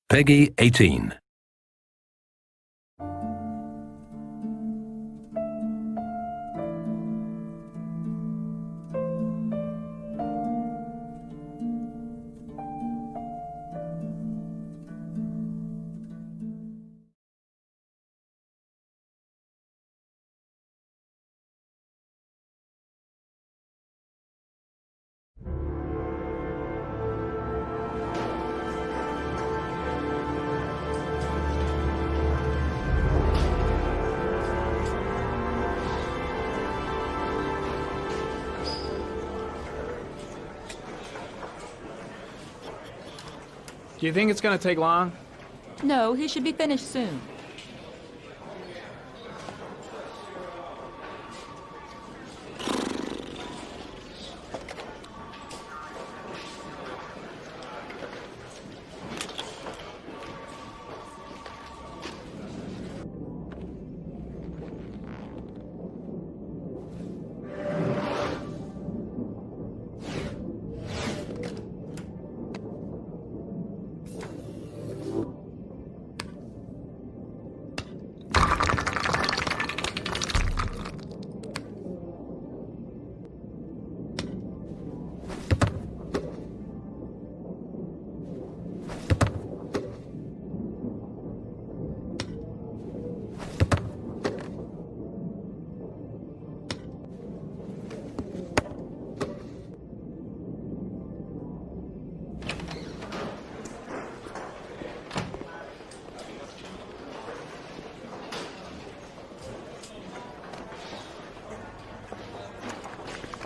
Peggy 18. Do you think it's gonna take long? No, he should be finished soon.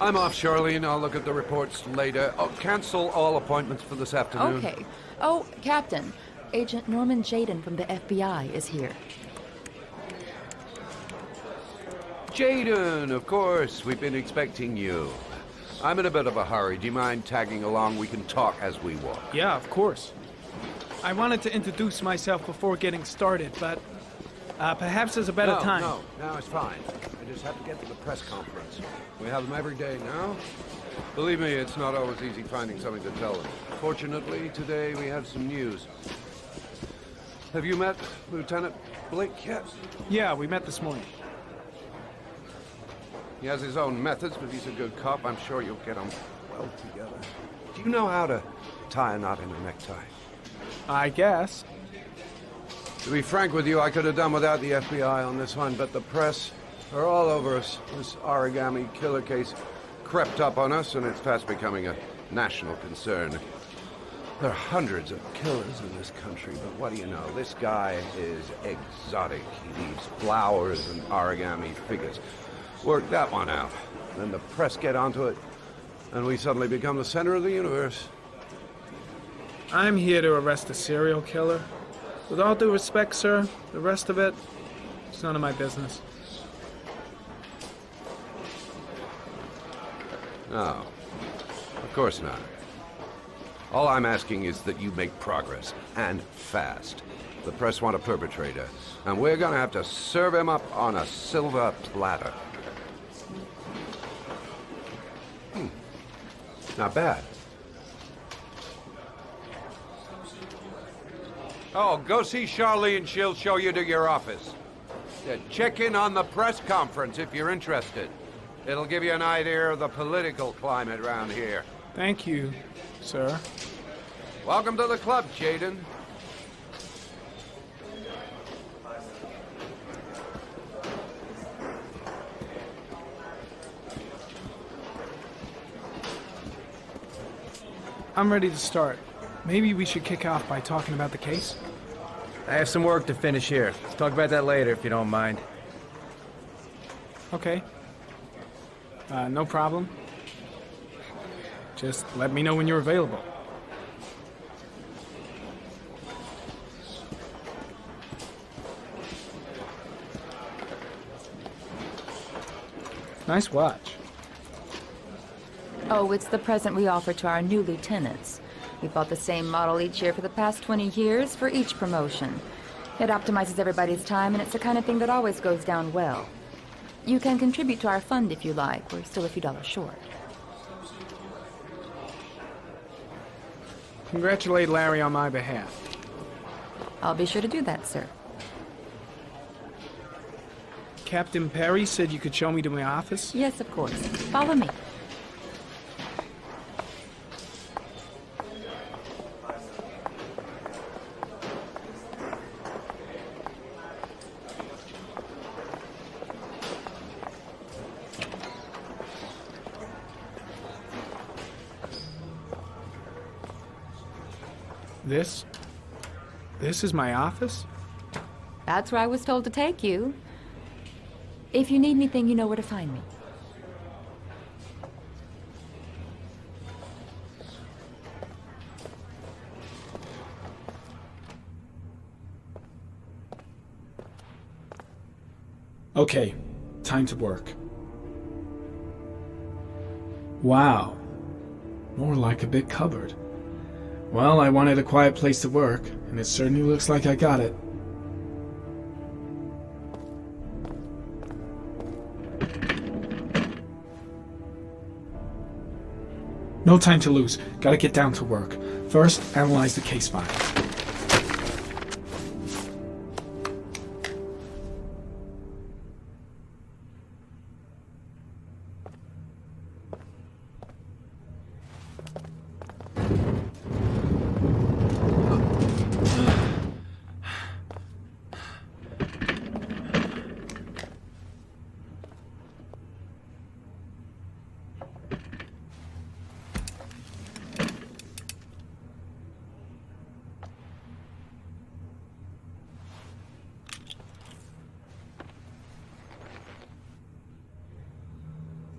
I'm off, Charlene. I'll look at the reports later. I'll cancel all appointments for this afternoon. Okay. Oh, Captain, Agent Norman Jaden from the FBI is here. Jaden, of course. We've been expecting you. I'm in a bit of a hurry. Do you mind tagging along? We can talk as we walk. Yeah, of course. I wanted to introduce myself before getting started, but perhaps there's a better time. No, it's fine. I just have to get to the press conference. We have them every day now. Believe me, it's not always easy finding something to tell them. Fortunately, today we have some news. Have you met Lieutenant Blake yet? Yeah, we met this morning. He has his own methods, but he's a good cop. I'm sure you'll get them well together. Do you know how to tie a knot in a necktie? I guess. To be frank with you, I could have done without the FBI on this one, but the press are all over us. This Origami Killer case crept up on us, and it's fast becoming a national concern. There are hundreds of killers in this country, but what do you know? This guy is exotic. He leaves flowers and origami figures. Work that one out. Then the press get onto it, and we suddenly become the center of the universe. I'm here to arrest a serial killer. With all due respect, sir, the rest of it, it's none of my business. No, of course not. All I'm asking is that you make progress, and fast. The press want a perpetrator, and we're gonna have to serve him up on a silver platter. Not bad. Oh, go see Charlene. She'll show you to your office. Yeah, check in on the press conference if you're interested. It'll give you an idea of the political climate around here. Thank you, sir. Welcome to the club, Jaden. I'm ready to start. Maybe we should kick off by talking about the case? I have some work to finish here. Let's talk about that later, if you don't mind. Okay. No problem. Just let me know when you're available. Nice watch. Oh, it's the present we offer to our new lieutenants. We bought the same model each year for the past 20 years for each promotion. It optimizes everybody's time, and it's the kind of thing that always goes down well. You can contribute to our fund if you like. We're still a few dollars short. Congratulate Larry on my behalf. I'll be sure to do that, sir. Captain Perry said you could show me to my office? Yes, of course. Follow me. This is my office? That's where I was told to take you. If you need anything, you know where to find me. Okay, time to work. Wow. More like a big cupboard. Well, I wanted a quiet place to work, and it certainly looks like I got it. No time to lose. Gotta get down to work. First, analyze the case file.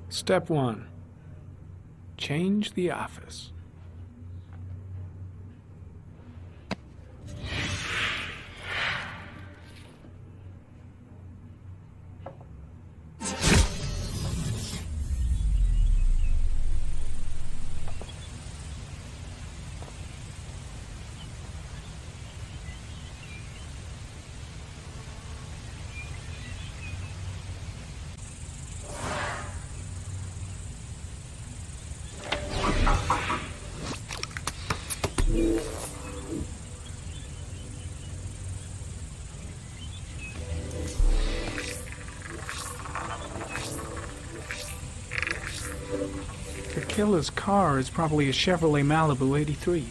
Step 1. Change the office. The killer's car is probably a Chevrolet Malibu 83.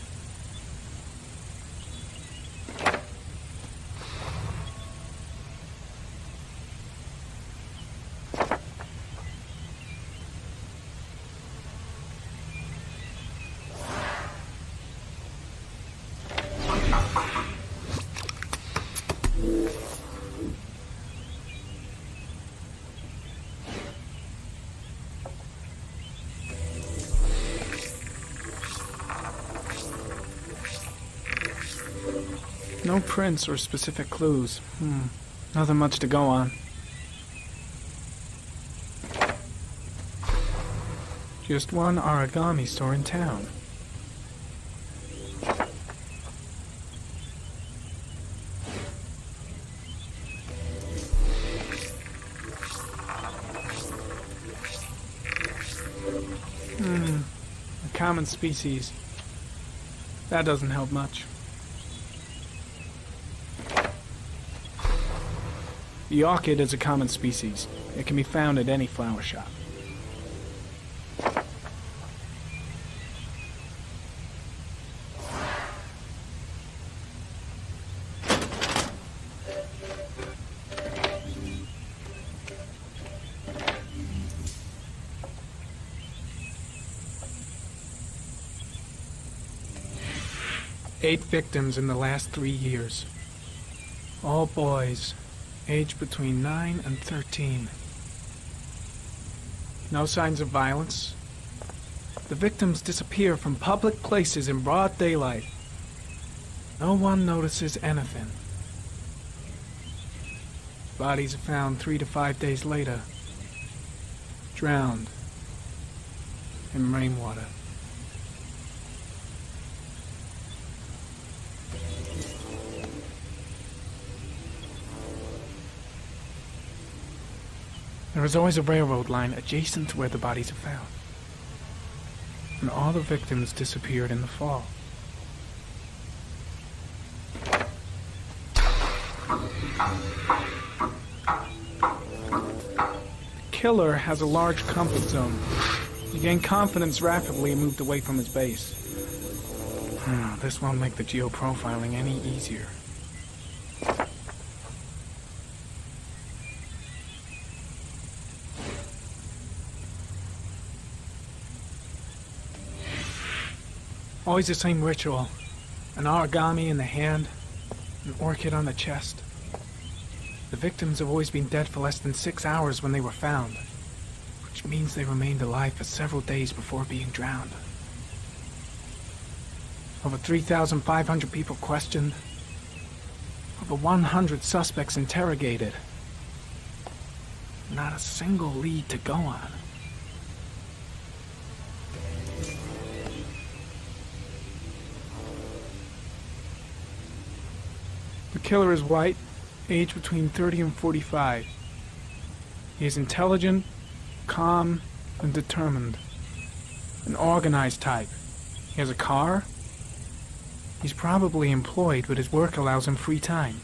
No prints or specific clues. Nothing much to go on. Just one origami store in town. A common species. That doesn't help much. The orchid is a common species. It can be found at any flower shop. Eight victims in the last 3 years. All boys. Aged between 9 and 13. No signs of violence. The victims disappear from public places in broad daylight. No one notices anything. Bodies are found 3 to 5 days later. Drowned in rainwater. There is always a railroad line adjacent to where the bodies are found. And all the victims disappeared in the fall. Killer has a large comfort zone. He gained confidence rapidly and moved away from his base. This won't make the geoprofiling any easier. Always the same ritual. An origami in the hand, an orchid on the chest. The victims have always been dead for less than 6 hours when they were found, which means they remained alive for several days before being drowned. Over 3,500 people questioned. Over 100 suspects interrogated. Not a single lead to go on. The killer is white, aged between 30 and 45. He is intelligent, calm, and determined. An organized type. He has a car. He's probably employed, but his work allows him free time.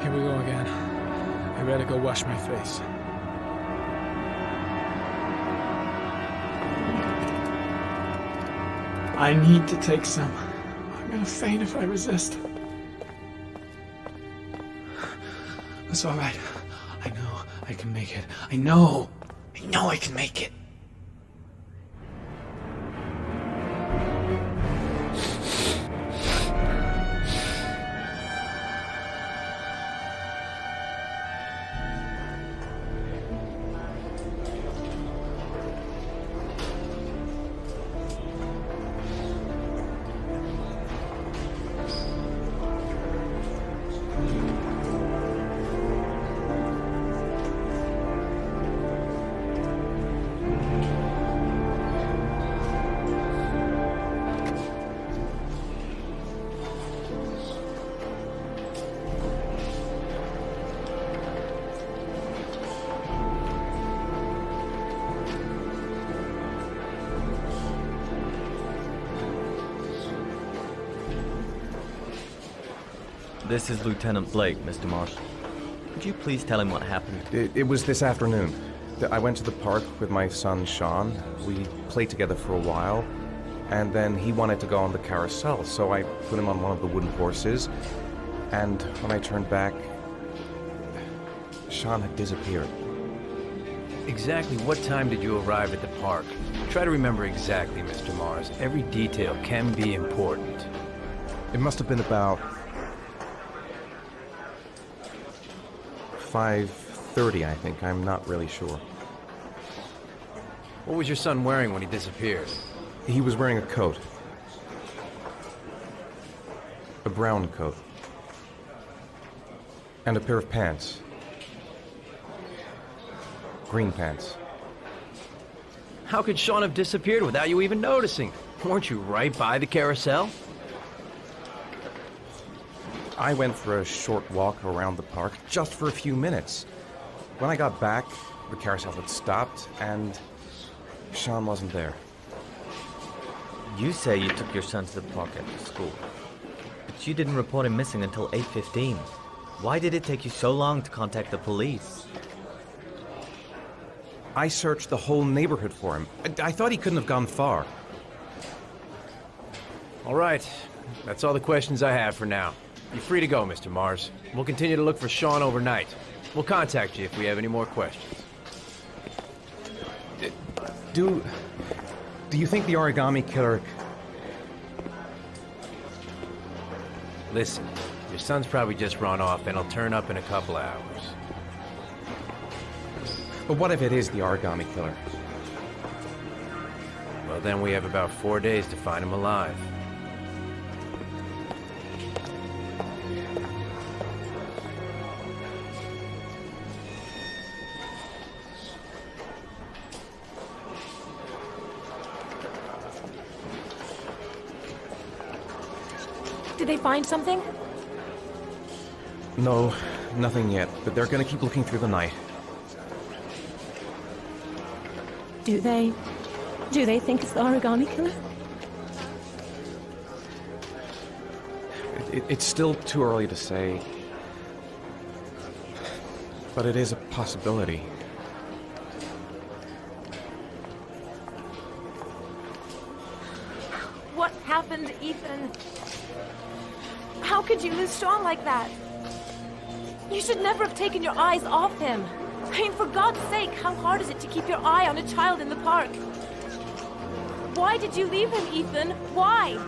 Here we go again. I better go wash my face. I need to take some. I'm gonna faint if I resist. It's all right. I know I can make it. I know I can make it. This is Lieutenant Blake, Mr. Marsh. Could you please tell him what happened? It was this afternoon. I went to the park with my son, Sean. We played together for a while, and then he wanted to go on the carousel, so I put him on one of the wooden horses, and when I turned back, Sean had disappeared. Exactly what time did you arrive at the park? Try to remember exactly, Mr. Mars. Every detail can be important. It must have been about 5:30, I think. I'm not really sure. What was your son wearing when he disappeared? He was wearing a coat. A brown coat. And a pair of pants. Green pants. How could Sean have disappeared without you even noticing? Weren't you right by the carousel? I went for a short walk around the park, just for a few minutes. When I got back, the carousel had stopped, and Sean wasn't there. You say you took your son to the park after school, but you didn't report him missing until 8:15. Why did it take you so long to contact the police? I searched the whole neighborhood for him. I thought he couldn't have gone far. All right. That's all the questions I have for now. You're free to go, Mr. Mars. We'll continue to look for Sean overnight. We'll contact you if we have any more questions. Do you think the Origami Killer... Listen, your son's probably just run off and he'll turn up in a couple hours. But what if it is the Origami Killer? Well, then we have about 4 days to find him alive. Did they find something? No, nothing yet, but they're gonna keep looking through the night. Do they think it's the Origami Killer? It's still too early to say. But it is a possibility. What happened, Ethan? How could you lose Sean like that? You should never have taken your eyes off him. I mean, for God's sake, how hard is it to keep your eye on a child in the park? Why did you leave him, Ethan? Why?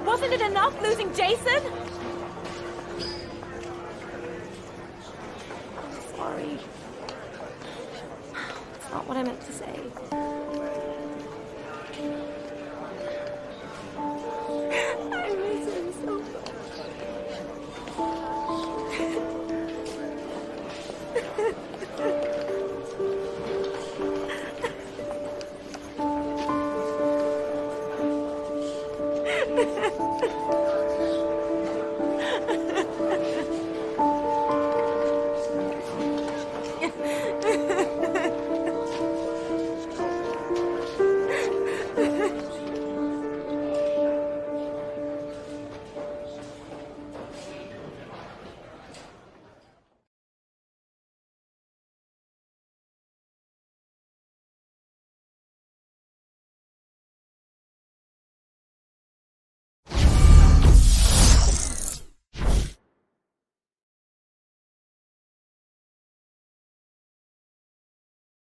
Wasn't it enough losing Jason? I'm sorry. It's not what I meant to say.